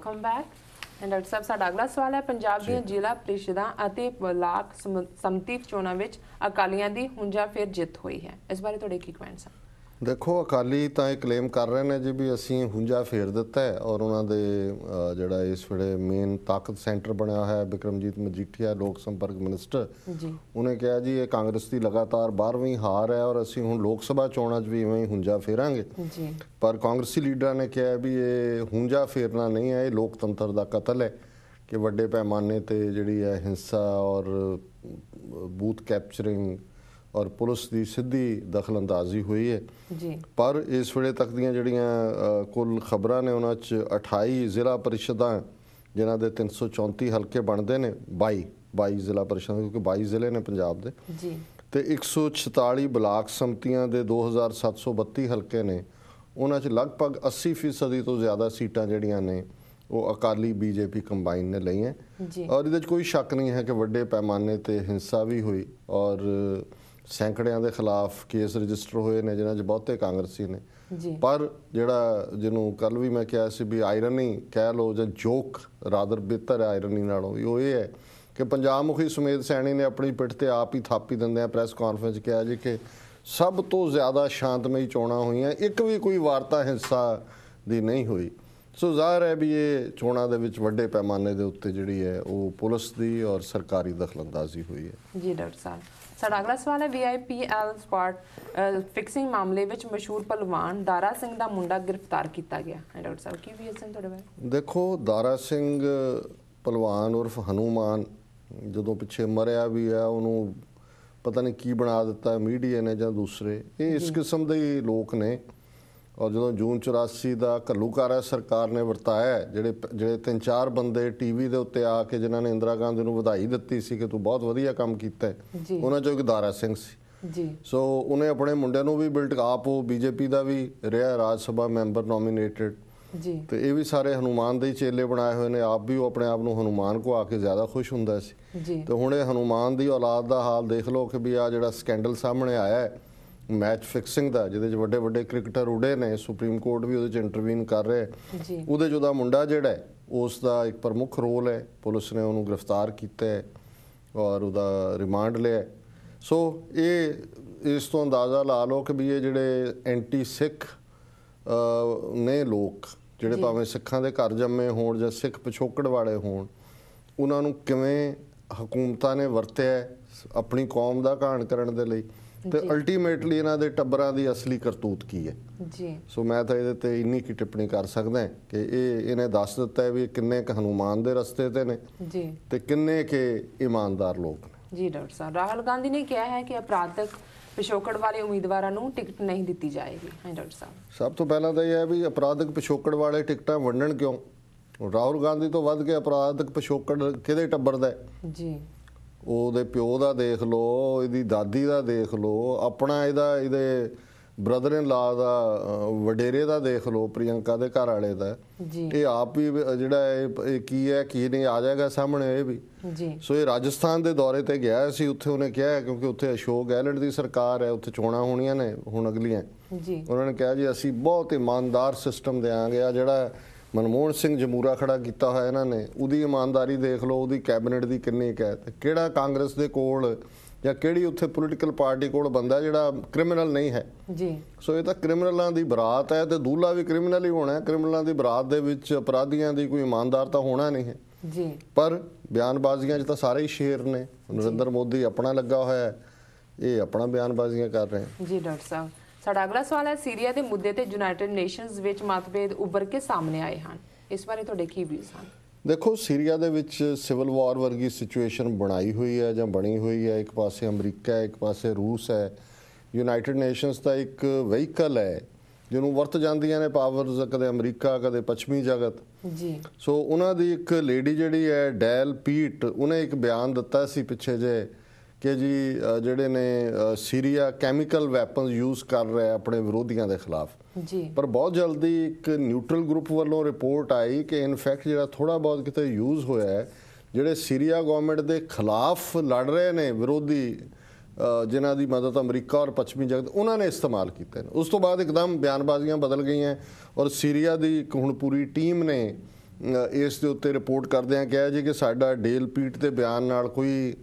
Welcome back. Doctor ਸਾਹਿਬ, ਸਾਡਾ ਅਗਲਾ ਸਵਾਲ ਹੈ, ਪੰਜਾਬ ਦੀਆਂ ਜ਼ਿਲ੍ਹਾ ਪ੍ਰੀਸ਼ਦਾਂ ਅਤੇ ਬਲਾਕ ਸੰਮਤੀ ਚੋਣਾਂ ਵਿੱਚ ਅਕਾਲੀਆਂ ਦੀ ਹੁੰਜਾ ਫਿਰ ਜਿੱਤ ਹੋਈ ਹੈ, ਇਸ ਬਾਰੇ ਤੁਹਾਡੇ ਕੀ ਕਮੈਂਟਸ ਹਨ? देखो, अकाली तो ये क्लेम कर रहे हैं जी भी असी हुंजा फेर दिता है और उन्होंने जोड़ा इस वे मेन ताकत सेंटर बनया है बिक्रमजीत मजीठिया लोक संपर्क मिनिस्टर उन्हें कहा जी ये कांग्रेस की लगातार 12वीं हार है और असी हुण लोक सभा चोणों भी इवें ही हुंजा फेरांगे। पर कांग्रेसी लीडर ने कहा भी ये हुंजा फेरना नहीं है, ये लोकतंत्र का कतल है कि वड्डे पैमाने पर जी है हिंसा और बूथ कैप्चरिंग और पुलिस की सीधी दखल अंदाजी हुई है जी। पर इस वे तक दी जड़ियाँ कुल खबर ने उन्होंने 28 जिला परिषदा जिन्हों के 334 हल्के बनते हैं, 22 जिला परिषद क्योंकि 22 जिले ने पंजाब के, तो 146 ब्लाक संमतियां दे 2732 हल्के ने, उन्होंने लगभग 80% तो ज़्यादा सीटां जड़ियाँ ने वो अकाली बीजेपी कंबाइन ने ली हैं। और ये कोई शक नहीं है कि वड्डे पैमाने पर हिंसा भी हुई और सैकड़ियां के खिलाफ केस रजिस्टर हुए ने जिन्होंने बहुते कांग्रेसी ने। पर जिहड़ा जिन्हों कल भी मैं कहा सी भी आयरनी कह लो जो जोक रादर बेहतर है आयरनी नालों भी वो ये है कि पंजाब मुखी सुमेध सैनी ने अपनी पिठ ते आप ही थापी दिंदे प्रैस कॉन्फ्रेंस कहा जी कि सब तो ज़्यादा शांतमई चोणां हुई, एक भी कोई वार्ता हिंसा दी नहीं हुई। सो ज़ाहिर है भी ये चोणां दे विच वड्डे पैमाने दे उत्ते जिहड़ी है वो पुलिस दी और सरकारी दखलअंदाजी हुई है। जी डॉक्टर साहब, साडा अगला सवाल है, VIPL स्पॉट फिक्सिंग मामले विच मशहूर पहलवान दारा सिंह दा मुंडा गिरफ्तार किया गया है। डॉक्टर साहब की भी तुहाडे बारे? देखो, दारा सिंह पहलवान उर्फ हनुमान जदों पिछे मरिया भी है उन्होंने पता नहीं की बना दिता मीडिया ने या दूसरे ये इस किस्म के लोग ने। और जो जून 84 का घल्लूकारा सरकार ने वरताया ਜਿਹੜੇ 3-4 ਬੰਦੇ टीवी के उत्ते आके जिन्होंने इंदिरा गांधी ਨੂੰ ਵਧਾਈ ਦਿੱਤੀ ਸੀ ਕਿ ਤੂੰ ਬਹੁਤ ਵਧੀਆ ਕੰਮ ਕੀਤਾ ਹੈ, ਉਹਨਾਂ ਚੋਂ ਇੱਕ ਦਾਰਾ ਸਿੰਘ ਸੀ। ਸੋ ਉਹਨੇ ਆਪਣੇ ਮੁੰਡੇ ਨੂੰ ਵੀ ਬਿਲਟ ਆਪ ਉਹ ਬੀਜੇਪੀ ਦਾ ਵੀ ਰਿਹਾ ਰਾਜ ਸਭਾ ਮੈਂਬਰ ਨੋਮੀਨੇਟਡ ਤੇ ਇਹ ਵੀ ਸਾਰੇ ਹਨੂਮਾਨ ਦੇ ਹੀ ਚੇਲੇ ਬਣਾਏ ਹੋਏ ਨੇ। ਆਪ ਵੀ ਉਹ ਆਪਣੇ ਆਪ ਨੂੰ ਹਨੂਮਾਨ ਕੋ ਆ ਕੇ ਜ਼ਿਆਦਾ ਖੁਸ਼ ਹੁੰਦਾ ਸੀ। ਤੇ ਹੁਣ ਇਹ ਹਨੂਮਾਨ ਦੀ ਔਲਾਦ ਦਾ ਹਾਲ ਦੇਖ ਲਓ ਕਿ ਵੀ ਆ ਜਿਹੜਾ ਸਕੈਂਡਲ ਸਾਹਮਣੇ ਆਇਆ ਹੈ मैच फिक्सिंग का जिहदे वड्डे वड्डे क्रिकेटर उड़े ने, सुप्रीम कोर्ट भी उहदे इंटरवीन कर रहे है, उहदे जो मुंडा जिहड़ा है उसका एक प्रमुख रोल है। पुलिस ने उन्होंने गिरफ्तार किया है और उहदा रिमांड लिया। सो ये इस तो अंदाज़ा ला लो कि भी ये जिहड़े एंटी सिख ने लोग जिहड़े भावें सिखां दे घर जम्मे होण जां सिख पिछोकड़ वाले होण, उन्हां नूं किवें हुकूमतां ने वरतिया अपनी कौम दा घाण करन दे लई ਤੇ ਅਲਟੀਮੇਟਲੀ ਇਹਨਾਂ ਦੇ ਟੱਬਰਾਂ ਦੀ ਅਸਲੀ ਕਰਤੂਤ ਕੀ ਹੈ ਜੀ। ਸੋ ਮੈਂ ਤਾਂ ਇਹਦੇ ਤੇ ਇੰਨੀ ਕੀ ਟਿੱਪਣੀ ਕਰ ਸਕਦਾ ਕਿ ਇਹਨੇ ਦੱਸ ਦਿੱਤਾ ਹੈ ਵੀ ਕਿੰਨੇ ਕ ਹਨੂਮਾਨ ਦੇ ਰਸਤੇ ਤੇ ਨੇ ਜੀ ਤੇ ਕਿੰਨੇ ਕੇ ਇਮਾਨਦਾਰ ਲੋਕ ਨੇ। ਜੀ ਡਾਕਟਰ ਸਾਹਿਬ, ਰਾਹੁਲ ਗਾਂਧੀ ਨੇ ਕਿਹਾ ਹੈ ਕਿ ਅਪਰਾਧਕ ਪਿਛੋਕੜ ਵਾਲੇ ਉਮੀਦਵਾਰਾਂ ਨੂੰ ਟਿਕਟ ਨਹੀਂ ਦਿੱਤੀ ਜਾਏਗੀ। ਹਾਂ ਡਾਕਟਰ ਸਾਹਿਬ, ਸਭ ਤੋਂ ਪਹਿਲਾਂ ਤਾਂ ਇਹ ਹੈ ਵੀ ਅਪਰਾਧਕ ਪਿਛੋਕੜ ਵਾਲੇ ਟਿਕਟਾਂ ਵੰਡਣ ਕਿਉਂ? ਰਾਹੁਲ ਗਾਂਧੀ ਤੋਂ ਵੱਧ ਕੇ ਅਪਰਾਧਕ ਪਿਛੋਕੜ ਕਿਹਦੇ ਟੱਬਰ ਦਾ ਜੀ? ਉਹਦੇ ਪਿਓ ਦਾ ਦੇਖ ਲਓ, ਇਹਦੀ ਦਾਦੀ ਦਾ ਦੇਖ ਲਓ, ਆਪਣਾ ਇਹਦੇ ਬ੍ਰਦਰ ਇਨ ਲਾ ਦਾ ਵਡੇਰੇ ਦਾ ਦੇਖ ਲਓ, ਪ੍ਰਿਯੰਕਾ ਦੇ ਘਰ ਵਾਲੇ ਦਾ। ਇਹ ਆਪ ਵੀ ਜਿਹੜਾ ਇਹ ਕੀ ਹੈ ਕੀ ਨਹੀਂ ਆ ਜਾਏਗਾ ਸਾਹਮਣੇ ਇਹ ਵੀ। ਸੋ ਇਹ ਰਾਜਸਥਾਨ ਦੇ ਦੌਰੇ ਤੇ ਗਿਆ ਸੀ, ਉੱਥੇ ਉਹਨੇ ਕਿਹਾ ਕਿਉਂਕਿ ਉੱਥੇ ਅਸ਼ੋਕ ਗਹਿਲੋਟ ਦੀ ਸਰਕਾਰ ਹੈ, ਉੱਥੇ ਚੋਣਾਂ ਹੋਣੀਆਂ ਨੇ ਹੁਣ ਅਗਲੀਆਂ। ਉਹਨਾਂ ਨੇ ਕਿਹਾ ਜੀ ਅਸੀਂ ਬਹੁਤ ਇਮਾਨਦਾਰ ਸਿਸਟਮ ਦਿਆਂਗੇ। ਆ ਜਿਹੜਾ मनमोहन सिंह जमूरा खड़ा किया होया इन्होंने, उहदी ईमानदारी देख लो, उहदी कैबिनेट की किन्नी क है, किहड़ा कांग्रेस दे कोल या किहड़ी उत्थे पोलीटिकल पार्टी कोल बंदा जिहड़ा क्रिमिनल नहीं है जी। सो ये तो क्रिमिनलों की बरात है तो दूल्हा भी क्रिमिनल ही होना है। क्रिमिनलों की बरात दे विच अपराधियों की कोई ईमानदार तो होना नहीं है जी। पर बयानबाजियां तो सारे ही शेर ने। नरेंद्र मोदी अपना लगा होया है, ये अपना बयानबाजियां कर रहे हैं जी। डॉक्टर साहब, साडा अगला सवाल है, सीरिया के मुद्दे ते यूनाइटेड नेशनस विच मतभेद उभर के सामने आए हैं, इस बारे तुहाडे की व्यूज़ हैं? देखो, सीरिया दे विच सिविल वॉर वर्गी सिचुएशन बनाई हुई है जां बनी हुई है। एक पासे अमरीका है, एक पासे रूस है। यूनाइटेड नेशनस का एक वहीकल है जिन्होंं वरत जांदियां ने पावर्स, कदे अमरीका कदे पश्चिमी जगत जी। सो उन्हां दी एक लेडी जिहड़ी है डैल पीट, उन्हें एक बयान दिता सी पिछे जे कि जी ਜਿਹੜੇ ਨੇ सीरिया कैमिकल वैपन्स यूज़ कर रहा है अपने विरोधियों के खिलाफ जी। पर बहुत जल्दी एक न्यूट्रल ग्रुप वालों रिपोर्ट आई कि इनफैक्ट जो थोड़ा बहुत कितने यूज़ होया है, ਜਿਹੜੇ सीरिया गवर्नमेंट के खिलाफ लड़ रहे हैं विरोधी जिन्हों की मदद अमरीका और पश्चिमी जगत उन्होंने इस्तेमाल किया। उस तो बाद एकदम बयानबाजियां बदल गई हैं और सीरिया की हुण पूरी टीम ने ਇਸ ਦੇ ਉੱਤੇ ਰਿਪੋਰਟ ਕਰਦਿਆਂ ਕਿਹਾ ਜੀ ਕਿ ਸਾਡਾ ਡੇਲ ਪੀਟ ਦੇ ਬਿਆਨ ਨਾਲ ਕੋਈ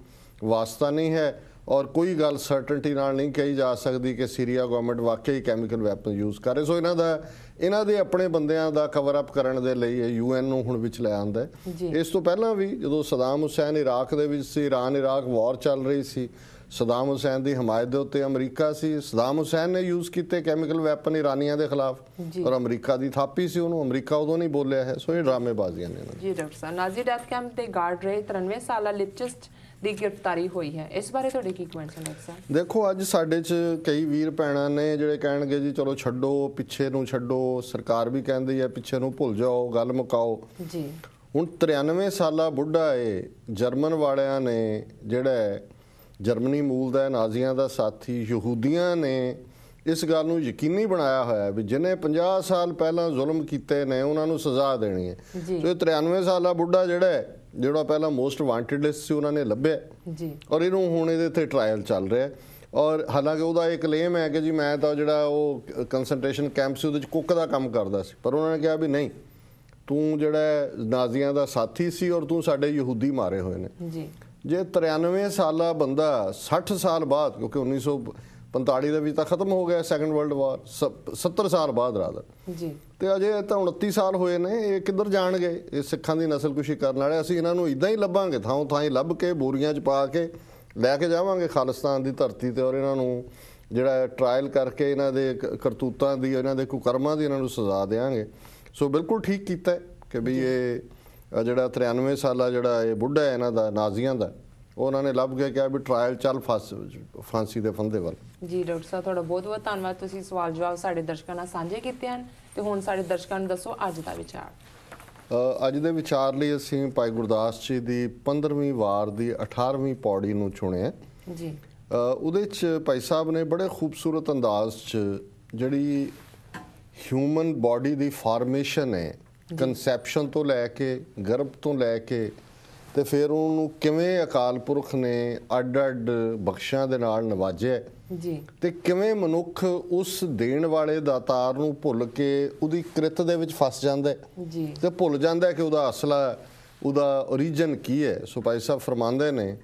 ਵਾਸਤਾ ਨਹੀਂ ਹੈ ਔਰ ਕੋਈ ਗੱਲ ਸਰਟਨਟੀ ਨਾਲ ਨਹੀਂ ਕਹੀ ਜਾ ਸਕਦੀ ਕਿ ਸੀਰੀਆ ਗਵਰਨਮੈਂਟ ਵਾਕਈ ਕੈਮੀਕਲ ਵੈਪਨ ਯੂਜ਼ ਕਰ ਰਹੇ। ਸੋ ਇਹਨਾਂ ਦੇ ਆਪਣੇ ਬੰਦਿਆਂ ਦਾ ਕਵਰ ਅਪ ਕਰਨ ਦੇ ਲਈ ਇਹ UN ਨੂੰ ਹੁਣ ਵਿੱਚ ਲੈ ਆਂਦਾ ਹੈ। ਇਸ ਤੋਂ ਪਹਿਲਾਂ ਵੀ ਜਦੋਂ ਸਦਾਮ ਹੁਸੈਨ ਇਰਾਕ ਦੇ ਵਿੱਚ ਸੀ, ਇਰਾਨ ਇਰਾਕ ਵਾਰ ਚੱਲ ਰਹੀ ਸੀ, ਸਦਾਮ ਹੁਸੈਨ ਦੀ ਹਮਾਇਤ ਦੇ ਉੱਤੇ ਅਮਰੀਕਾ ਸੀ। ਸਦਾਮ ਹੁਸੈਨ ਨੇ ਯੂਜ਼ ਕੀਤੇ ਕੈਮੀਕਲ ਵੈਪਨ ਇਰਾਨੀਆਂ ਦੇ ਖਿਲਾਫ ਔਰ ਅਮਰੀਕਾ ਦੀ ਥਾਪੀ ਸੀ ਉਹਨੂੰ, ਅਮਰੀਕਾ ਉਦੋਂ ਨਹੀਂ ਬੋਲਿਆ ਹੈ। ਸੋ ਇਹ ਡਰਾਮੇਬਾਜ਼ੀਆਂ ਨੇ ਜੀ। ਡਾਕਟਰ ਸਾਹਿਬ, ਨਾਜ਼ੀ ਡੈਥ ਕੈਂਪ ਦੇ ਗਾਰਡ ਰਹੇ 93 ਸਾਲਾ ਲਿਪਚਿਸਟ ਦੀ ਗ੍ਰਿਫਤਾਰੀ ਹੋਈ ਹੈ, ਇਸ ਬਾਰੇ ਤੁਹਾਡੇ ਕੀ ਕਮੈਂਟਸ ਹਨ ਡਾਕਟਰ ਸਾਹਿਬ? ਦੇਖੋ, ਅੱਜ ਸਾਡੇ 'ਚ ਕਈ ਵੀਰ ਭੈਣਾਂ ਨੇ ਜਿਹੜੇ ਕਹਿਣਗੇ ਜੀ ਚਲੋ ਛੱਡੋ, ਪਿੱਛੇ ਨੂੰ ਛੱਡੋ, ਸਰਕਾਰ ਵੀ ਕਹਿੰਦੀ ਹੈ ਪਿੱਛੇ ਨੂੰ ਭੁੱਲ ਜਾਓ, ਗੱਲ ਮੁਕਾਓ ਜੀ। ਹੁਣ 93 ਸਾਲਾ ਬੁੱਢਾ ਏ, ਜਰਮਨ ਵਾਲਿਆਂ ਨੇ ਜਿਹੜਾ ਜਰਮਨੀ ਮੂਲ ਦਾ ਨਾਜ਼ੀਆਂ ਦਾ ਸਾਥੀ, ਯਹੂਦੀਆਂ ਨੇ ਇਸ ਗੱਲ ਨੂੰ ਯਕੀਨੀ ਬਣਾਇਆ ਹੋਇਆ ਵੀ ਜਿਹਨੇ 50 ਸਾਲ ਪਹਿਲਾਂ ਜ਼ੁਲਮ ਕੀਤੇ ਨੇ ਉਹਨਾਂ ਨੂੰ ਸਜ਼ਾ ਦੇਣੀ ਹੈ। ਸੋ ਇਹ 93 ਸਾਲਾ ਬੁੱਢਾ ਜਿਹੜਾ ਪਹਿਲਾਂ ਮੋਸਟ ਵਾਂਟਡ ਲਿਸਟ ਸੀ ਉਹਨਾਂ ਨੇ ਲੱਭਿਆ ਜੀ ਔਰ ਇਹਨੂੰ ਹੁਣ ਇਹਦੇ ਤੇ ਟ੍ਰਾਇਲ ਚੱਲ ਰਿਹਾ। ਔਰ ਹਾਲਾਂਕਿ ਉਹਦਾ ਇਹ ਕਲੇਮ ਹੈ ਕਿ ਜੀ ਮੈਂ ਤਾਂ ਜਿਹੜਾ ਉਹ ਕੰਸੈਂਟਰੇਸ਼ਨ ਕੈਂਪ ਸੀ ਉਹਦੇ 'ਚ ਕੁੱਕ ਦਾ ਕੰਮ ਕਰਦਾ ਸੀ, ਪਰ ਉਹਨਾਂ ਨੇ ਕਿਹਾ ਵੀ ਨਹੀਂ, ਤੂੰ ਜਿਹੜਾ ਨਾਜ਼ੀਆਂ ਦਾ ਸਾਥੀ ਸੀ ਔਰ ਤੂੰ ਸਾਡੇ ਯਹੂਦੀ ਮਾਰੇ ਹੋਏ ਨੇ ਜੀ। ਜੇ 93 ਸਾਲਾ ਬੰਦਾ 60 ਸਾਲ ਬਾਅਦ, ਕਿਉਂਕਿ 1945 ਦੇ ਵਿੱਚ ਤਾਂ ਖਤਮ ਹੋ ਗਿਆ ਸੈਕੰਡ ਵਰਲਡ ਵਾਰ, 70 ਸਾਲ ਬਾਅਦ ਰਾਦਰ ਜੀ, ਤੇ ਅਜੇ ਤਾਂ 29 ਸਾਲ ਹੋਏ ਨੇ, ਇਹ ਕਿੱਧਰ ਜਾਣਗੇ? ਇਹ ਸਿੱਖਾਂ ਦੀ ਨਸਲਕੁਸ਼ੀ ਕਰਨ ਵਾਲੇ। ਅਸੀਂ ਇਹਨਾਂ ਨੂੰ ਇਦਾਂ ਹੀ ਲੱਭਾਂਗੇ, ਥਾਂ ਥਾਂ ਹੀ ਲੱਭ ਕੇ ਬੋਰੀਆਂ 'ਚ ਪਾ ਕੇ ਲੈ ਕੇ ਜਾਵਾਂਗੇ ਖਾਲਿਸਤਾਨ ਦੀ ਧਰਤੀ ਤੇ ਔਰ ਇਹਨਾਂ ਨੂੰ ਜਿਹੜਾ ਟ੍ਰਾਇਲ ਕਰਕੇ ਇਹਨਾਂ ਦੇ ਕਰਤੂਤਾਂ ਦੀ, ਇਹਨਾਂ ਦੇ ਕੁਕਰਮਾਂ ਦੀ ਇਹਨਾਂ ਨੂੰ ਸਜ਼ਾ ਦੇਵਾਂਗੇ। ਸੋ ਬਿਲਕੁਲ ਠੀਕ ਕੀਤਾ ਕਿ ਵੀ ਇਹ ਜਿਹੜਾ 93 ਸਾਲਾ ਜਿਹੜਾ ਇਹ ਬੁੱਢਾ ਹੈ ਇਹਨਾਂ ਦਾ, ਨਾਜ਼ੀਆਂ ਦਾ, ਉਹਨਾਂ ਨੇ ਲੱਭ ਕੇ ਕਿਹਾ ਵੀ ਟ੍ਰਾਇਲ ਚੱਲ ਫਾਂਸੀ ਦੇ ਫੰਦੇ ਵੱਲ। ਜੀ ਡਾਕਟਰ ਸਾਹਿਬ, ਤੁਹਾਡਾ ਬਹੁਤ ਬਹੁਤ ਧੰਨਵਾਦ, ਤੁਸੀਂ ਸਵਾਲ ਜਵਾਬ ਸਾਡੇ ਦਰਸ਼ਕਾਂ ਨਾਲ ਸਾਂਝੇ ਕੀਤੇ ਹਨ। ਤੇ ਹੁਣ ਸਾਡੇ ਦਰਸ਼ਕਾਂ ਨੂੰ ਦੱਸੋ ਅੱਜ ਦਾ ਵਿਚਾਰ। ਅੱਜ ਦੇ ਵਿਚਾਰ ਲਈ ਅਸੀਂ ਭਾਈ ਗੁਰਦਾਸ ਜੀ ਦੀ 15ਵੀਂ ਵਾਰ ਦੀ 18ਵੀਂ ਪੌੜੀ ਨੂੰ ਚੁਣਿਆ ਜੀ। ਉਹਦੇ 'ਚ ਭਾਈ ਸਾਹਿਬ ਨੇ ਬੜੇ ਖੂਬਸੂਰਤ ਅੰਦਾਜ਼ 'ਚ ਜਿਹੜੀ ਹਿਊਮਨ ਬਾਡੀ ਦੀ ਫਾਰਮੇਸ਼ਨ ਹੈ, ਕਨਸੈਪਸ਼ਨ ਤੋਂ ਲੈ ਕੇ, ਗਰਭ ਤੋਂ ਲੈ ਕੇ, ਤੇ ਫਿਰ ਉਹਨੂੰ ਕਿਵੇਂ ਅਕਾਲ ਪੁਰਖ ਨੇ ਅੱਡ-ਅੱਡ ਬਖਸ਼ਾਂ ਦੇ ਨਾਲ ਨਵਾਜਿਆ ਜੀ, ਤੇ ਕਿਵੇਂ ਮਨੁੱਖ ਉਸ ਦੇਣ ਵਾਲੇ ਦਾਤਾਰ ਨੂੰ ਭੁੱਲ ਕੇ ਉਹਦੀ ਕ੍ਰਿਤ ਦੇ ਵਿੱਚ ਫਸ ਜਾਂਦਾ ਜੀ, ਤੇ ਭੁੱਲ ਜਾਂਦਾ ਕਿ ਉਹਦਾ ਅਸਲਾ, ਉਹਦਾ ਓਰੀਜਨ ਕੀ ਹੈ। ਸੋ ਭਾਈ ਸਾਹਿਬ ਫਰਮਾਉਂਦੇ ਨੇ,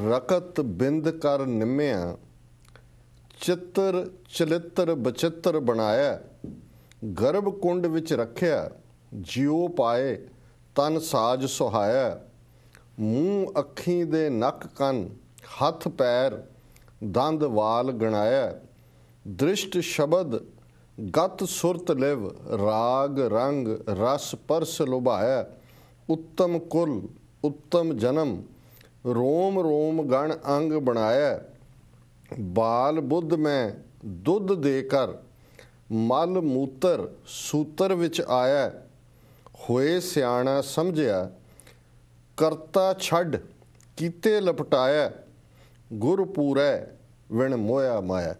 ਰਕਤ ਬਿੰਦ ਕਰ ਨਿੰਮਿਆ, ਚਿੱਤਰ ਚਲਿੱਤਰ ਬਚਿੱਤਰ ਬਣਾਇਆ, ਗਰਭ ਕੁੰਡ ਵਿੱਚ ਰੱਖਿਆ, ਜਿਉ ਪਾਏ ਤਨ ਸਾਜ ਸੁਹਾਇਆ, ਮੂੰਹ ਅੱਖੀਂ ਦੇ ਨੱਕ ਕੰਨ, ਹੱਥ ਪੈਰ ਦੰਦ ਵਾਲ ਗਣਾਇਆ, ਦ੍ਰਿਸ਼ਟ ਸ਼ਬਦ ਗਤ ਸੁਰਤ ਲਿਵ, ਰਾਗ ਰੰਗ ਰਸ ਪਰਸ ਲੁਭਾਇਆ, ਉੱਤਮ ਕੁਲ ਉੱਤਮ ਜਨਮ, ਰੋਮ ਰੋਮ ਗਣ ਅੰਗ ਬਣਾਇਆ, ਬਾਲ ਬੁੱਧ ਮੈਂ ਦੁੱਧ ਦੇ ਕਰ, ਮਲ ਮੂਤਰ ਸੂਤਰ ਵਿੱਚ ਆਇਆ, ਹੋਏ ਸਿਆਣਾ ਸਮਝਿਆ, ਕਰਤਾ ਛੱਡ ਕੀਤੇ ਲਪਟਾਇਆ, ਗੁਰ ਪੂਰੈ ਵਿਣ ਮੋਇਆ ਮਾਇਆ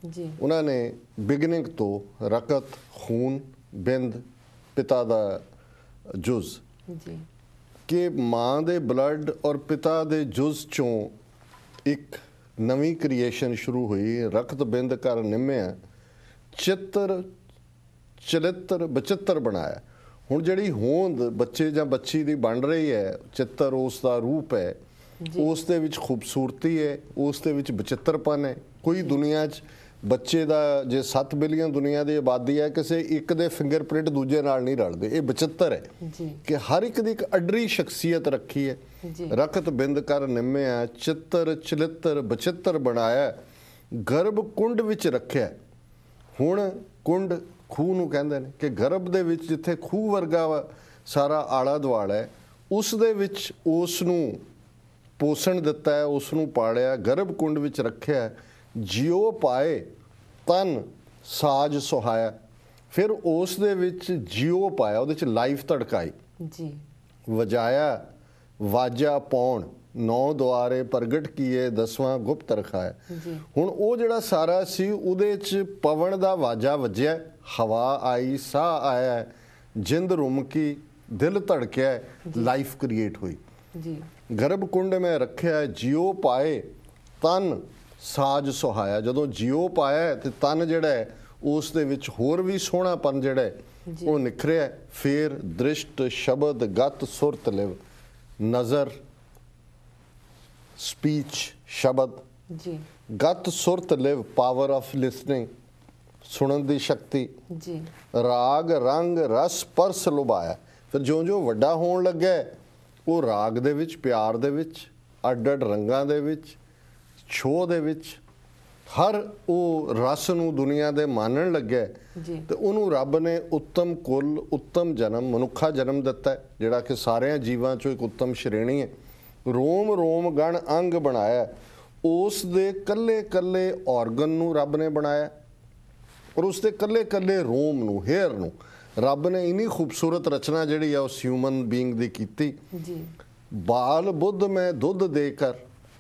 ਜੀ। ਉਹਨਾਂ ਨੇ ਬਿਗਨਿੰਗ ਤੋਂ ਰਕਤ, ਖੂਨ, ਬਿੰਦ, ਪਿਤਾ ਦਾ ਜੁਜ਼ ਜੀ, ਕਿ ਮਾਂ ਦੇ ਬਲੱਡ ਔਰ ਪਿਤਾ ਦੇ ਜੁਜ਼ ਚੋਂ ਇੱਕ ਨਵੀਂ ਕ੍ਰੀਏਸ਼ਨ ਸ਼ੁਰੂ ਹੋਈ। ਰਕਤ ਬਿੰਦ ਕਰ ਨਿੰਮਿਆ, ਚਿੱਤਰ ਚਲਿੱਤਰ ਬਚਿੱਤਰ ਬਣਾਇਆ। ਹੁਣ ਜਿਹੜੀ ਹੋਂਦ ਬੱਚੇ ਜਾਂ ਬੱਚੀ ਦੀ ਬਣ ਰਹੀ ਹੈ, ਚਿੱਤਰ ਉਸ ਦਾ ਰੂਪ ਹੈ, ਉਸ ਦੇ ਵਿੱਚ ਖੂਬਸੂਰਤੀ ਹੈ, ਉਸ ਦੇ ਵਿੱਚ ਬਚਿੱਤਰਪਨ ਹੈ। ਕੋਈ ਦੁਨੀਆ 'ਚ ਬੱਚੇ ਦਾ, ਜੇ 7 ਬਿਲੀਅਨ ਦੁਨੀਆ ਦੀ ਆਬਾਦੀ ਹੈ, ਕਿਸੇ ਇੱਕ ਦੇ ਫਿੰਗਰਪ੍ਰਿੰਟ ਦੂਜੇ ਨਾਲ ਨਹੀਂ ਰਲਦੇ। ਇਹ ਬਚਿੱਤਰ ਹੈ ਕਿ ਹਰ ਇੱਕ ਦੀ ਇੱਕ ਅੱਡਰੀ ਸ਼ਖਸੀਅਤ ਰੱਖੀ ਹੈ। ਰਕਤ ਬਿੰਦ ਕਰ ਨਿੰਮਿਆ, ਚਿੱਤਰ ਚਲਿੱਤਰ ਬਚਿੱਤਰ ਬਣਾਇਆ, ਗਰਭ ਕੁੰਡ ਵਿੱਚ ਰੱਖਿਆ। ਹੁਣ ਕੁੰਡ ਖੂਹ ਨੂੰ ਕਹਿੰਦੇ ਨੇ ਕਿ ਗਰਭ ਦੇ ਵਿੱਚ ਜਿੱਥੇ ਖੂਹ ਵਰਗਾ ਸਾਰਾ ਆਲਾ ਦੁਆਲਾ ਹੈ, ਉਸ ਦੇ ਵਿੱਚ ਉਸ ਨੂੰ ਪੋਸ਼ਣ ਦਿੱਤਾ ਹੈ, ਉਸ ਨੂੰ ਪਾਲਿਆ, ਗਰਭ ਕੁੰਡ ਵਿੱਚ ਰੱਖਿਆ, ਜਿਉ ਪਾਏ ਤਨ ਸਾਜ ਸੁਹਾਇਆ। ਫਿਰ ਉਸ ਦੇ ਵਿੱਚ ਜਿਉ ਪਾਇਆ, ਉਹਦੇ 'ਚ ਲਾਈਫ ਧੜਕਾਈ ਜੀ, ਵਜਾਇਆ ਵਾਜਾ ਪਾਉਣ, 9 ਦੁਆਰੇ ਪ੍ਰਗਟ ਕੀਏ, 10ਵਾਂ ਗੁਪਤ ਰਖਾਇਆ। ਹੁਣ ਉਹ ਜਿਹੜਾ ਸਾਰਾ ਸੀ ਉਹਦੇ 'ਚ ਪਵਨ ਦਾ ਵਾਜਾ ਵੱਜਿਆ, ਹਵਾ ਆਈ, ਸਾਹ ਆਇਆ, ਜਿੰਦ ਰੁਮਕੀ, ਦਿਲ ਧੜਕਿਆ, ਲਾਈਫ ਕ੍ਰੀਏਟ ਹੋਈ ਜੀ। ਗਰਭ ਕੁੰਡ ਮੈਂ ਰੱਖਿਆ, ਜਿਉ ਪਾਏ ਤਨ ਸਾਜ ਸੁਹਾਇਆ। ਜਦੋਂ ਜਿਉ ਪਾਇਆ ਤੇ ਤਨ ਜਿਹੜਾ ਹੈ ਉਸ ਦੇ ਵਿੱਚ ਹੋਰ ਵੀ ਸੋਹਣਾਪਨ ਜਿਹੜਾ ਉਹ ਨਿਖਰਿਆ। ਫੇਰ ਦ੍ਰਿਸ਼ਟ ਸ਼ਬਦ ਗਤ ਸੁਰਤ ਲਿਵ, ਨਜ਼ਰ ਸਪੀਚ ਸ਼ਬਦ ਜੀ ਗਤ ਸੁਰਤ ਲਿਵ, ਪਾਵਰ ਆਫ ਲਿਸਨਿੰਗ, ਸੁਣਨ ਦੀ ਸ਼ਕਤੀ ਜੀ ਰਾਗ ਰੰਗ ਰਸ ਪਰਸ ਲੁਭਾਇਆ। ਫਿਰ ਜਿਉਂ-ਜਿਉਂ ਵੱਡਾ ਹੋਣ ਲੱਗਾ ਉਹ ਰਾਗ ਦੇ ਵਿੱਚ, ਪਿਆਰ ਦੇ ਵਿੱਚ, ਅੱਡ-ਅੱਡ ਰੰਗਾਂ ਦੇ ਵਿੱਚ, ਛੋਹ ਦੇ ਵਿੱਚ, ਹਰ ਉਹ ਰਸ ਨੂੰ ਦੁਨੀਆ ਦੇ ਮਾਨਣ ਲੱਗਾ ਜੀ ਤੇ ਉਹਨੂੰ ਰੱਬ ਨੇ ਉੱਤਮ ਕੁੱਲ, ਉੱਤਮ ਜਨਮ, ਮਨੁੱਖਾ ਜਨਮ ਦਿੱਤਾ ਹੈ, ਜਿਹੜਾ ਕਿ ਸਾਰਿਆਂ ਜੀਵਾਂ ਚੋਂ ਇੱਕ ਉੱਤਮ ਸ਼੍ਰੇਣੀ ਹੈ। ਰੋਮ ਰੋਮ ਗਣ ਅੰਗ ਬਣਾਇਆ, ਉਸ ਦੇ ਕੱਲੇ-ਕੱਲੇ ਆਰਗਨ ਨੂੰ ਰੱਬ ਨੇ ਬਣਾਇਆ ਔਰ ਉਸ ਦੇ ਕੱਲੇ-ਕੱਲੇ ਰੋਮ ਨੂੰ, ਹੇਅਰ ਨੂੰ ਰੱਬ ਨੇ ਇੰਨੀ ਖੂਬਸੂਰਤ ਰਚਨਾ ਜਿਹੜੀ ਆ ਉਸ ਹਿਊਮਨ ਬੀਇੰਗ ਦੀ ਕੀਤੀ। ਜੀ ਬਾਲ ਬੁੱਧ ਮੈਂ ਦੁੱਧ ਦੇ ਕਰ,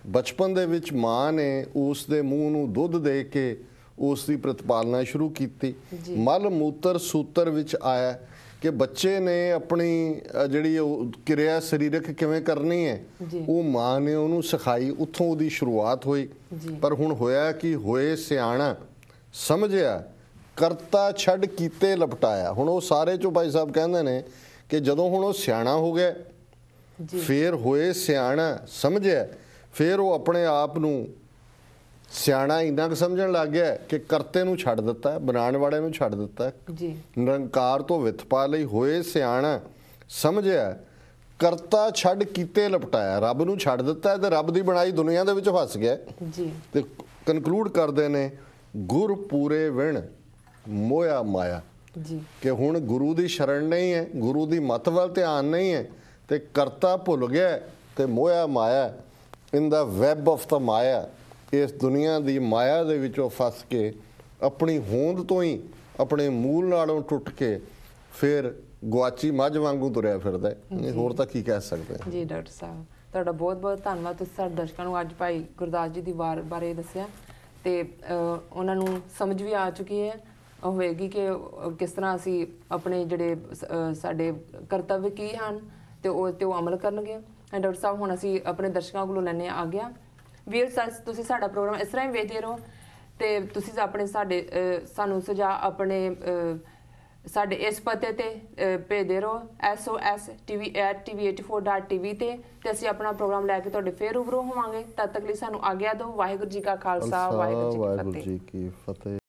ਬਚਪਨ ਦੇ ਵਿੱਚ ਮਾਂ ਨੇ ਉਸ ਦੇ ਮੂੰਹ ਨੂੰ ਦੁੱਧ ਦੇ ਕੇ ਉਸ ਦੀ ਪ੍ਰਤਪਾਲਨਾ ਸ਼ੁਰੂ ਕੀਤੀ। ਮਲ ਮੂਤਰ ਸੂਤਰ ਵਿੱਚ ਆਇਆ ਕਿ ਬੱਚੇ ਨੇ ਆਪਣੀ ਜਿਹੜੀ ਉਹ ਕਿਰਿਆ ਸਰੀਰਕ ਕਿਵੇਂ ਕਰਨੀ ਹੈ ਉਹ ਮਾਂ ਨੇ ਉਹਨੂੰ ਸਿਖਾਈ, ਉੱਥੋਂ ਉਹਦੀ ਸ਼ੁਰੂਆਤ ਹੋਈ। ਪਰ ਹੁਣ ਹੋਇਆ ਕਿ ਹੋਏ ਸਿਆਣਾ, ਸਮਝਿਆ ਕਰਤਾ ਛੱਡ ਕੀਤੇ ਲਪਟਾਇਆ। ਹੁਣ ਉਹ ਸਾਰੇ ਚੋਂ ਭਾਈ ਸਾਹਿਬ ਕਹਿੰਦੇ ਨੇ ਕਿ ਜਦੋਂ ਹੁਣ ਉਹ ਸਿਆਣਾ ਹੋ ਗਿਆ, ਫੇਰ ਹੋਏ ਸਿਆਣਾ, ਸਮਝਿਆ, ਫਿਰ ਉਹ ਆਪਣੇ ਆਪ ਨੂੰ ਸਿਆਣਾ ਇੰਨਾ ਕੁ ਸਮਝਣ ਲੱਗ ਗਿਆ ਕਿ ਕਰਤੇ ਨੂੰ ਛੱਡ ਦਿੱਤਾ, ਬਣਾਉਣ ਵਾਲੇ ਨੂੰ ਛੱਡ ਦਿੱਤਾ। ਨਿਰੰਕਾਰ ਤੋਂ ਵਿੱਥ ਪਾ ਲਈ। ਹੋਏ ਸਿਆਣਾ, ਸਮਝਿਆ ਕਰਤਾ ਛੱਡ ਕੀਤੇ ਲਪਟਾਇਆ, ਰੱਬ ਨੂੰ ਛੱਡ ਦਿੱਤਾ ਤੇ ਰੱਬ ਦੀ ਬਣਾਈ ਦੁਨੀਆ ਦੇ ਵਿੱਚ ਫਸ ਗਿਆ। ਤੇ ਕਨਕਲੂਡ ਕਰਦੇ ਨੇ ਗੁਰ ਪੂਰੇ ਵਿਣ ਮੋਇਆ ਮਾਇਆ, ਕਿ ਹੁਣ ਗੁਰੂ ਦੀ ਸ਼ਰਨ ਨਹੀਂ ਹੈ, ਗੁਰੂ ਦੀ ਮੱਤ ਵੱਲ ਧਿਆਨ ਨਹੀਂ ਹੈ ਤੇ ਕਰਤਾ ਭੁੱਲ ਗਿਆ ਤੇ ਮੋਇਆ ਮਾਇਆ, ਇਨ ਦਾ ਵੈਬ ਆਫ ਦਾ ਮਾਇਆ, ਇਸ ਦੁਨੀਆ ਦੀ ਮਾਇਆ ਦੇ ਵਿੱਚੋਂ ਫਸ ਕੇ ਆਪਣੀ ਹੋਂਦ ਤੋਂ ਹੀ, ਆਪਣੇ ਮੂਲ ਨਾਲੋਂ ਟੁੱਟ ਕੇ ਫਿਰ ਗੁਆਚੀ ਮੱਝ ਵਾਂਗੂ ਤੁਰਿਆ ਫਿਰਦਾ ਹੈ। ਹੋਰ ਤਾਂ ਕੀ ਕਹਿ ਸਕਦੇ ਹਾਂ। ਜੀ ਡਾਕਟਰ ਸਾਹਿਬ, ਤੁਹਾਡਾ ਬਹੁਤ ਬਹੁਤ ਧੰਨਵਾਦ। ਤੁਸੀਂ ਸਾਡੇ ਦਰਸ਼ਕਾਂ ਨੂੰ ਅੱਜ ਭਾਈ ਗੁਰਦਾਸ ਜੀ ਦੀ ਵਾਰ ਬਾਰੇ ਦੱਸਿਆ ਤੇ ਉਹਨਾਂ ਨੂੰ ਸਮਝ ਵੀ ਆ ਚੁੱਕੀ ਹੈ ਹੋਵੇਗੀ ਕਿ ਕਿਸ ਤਰ੍ਹਾਂ ਅਸੀਂ ਆਪਣੇ ਜਿਹੜੇ ਸਾਡੇ ਕਰਤੱਵ ਕੀ ਹਨ ਤੇ ਉਹ ਅਮਲ ਕਰਨਗੇ। ਡਾਕਟਰ ਸਾਹਿਬ, ਹੁਣ ਅਸੀਂ ਆਪਣੇ ਦਰਸ਼ਕਾਂ ਕੋਲੋਂ ਲੈਣੇ ਆ ਗਿਆ ਵੀਰ, ਤੁਸੀਂ ਸਾਡਾ ਪ੍ਰੋਗਰਾਮ ਇਸ ਤਰ੍ਹਾਂ ਹੀ ਵੇਖਦੇ ਰਹੋ ਤੇ ਤੁਸੀਂ ਆਪਣੇ ਸਾਨੂੰ ਸੁਝਾਅ ਆਪਣੇ ਸਾਡੇ ਇਸ ਪਤੇ ਤੇ ਭੇਜਦੇ ਰਹੋ SOSTV@tv84.tv ਤੇ ਅਸੀਂ ਆਪਣਾ ਪ੍ਰੋਗਰਾਮ ਲੈ ਕੇ ਤੁਹਾਡੇ ਫੇਰ ਰੂਬਰੂ ਹੋਵਾਂਗੇ। ਤਦ ਤੱਕ ਲਈ ਸਾਨੂੰ ਆਗਿਆ ਦਿਓ। ਵਾਹਿਗੁਰੂ ਜੀ ਕਾ ਖਾਲਸਾ, ਵਾਹਿਗੁਰੂ ਜੀ ਕੀ ਫਤਿਹ।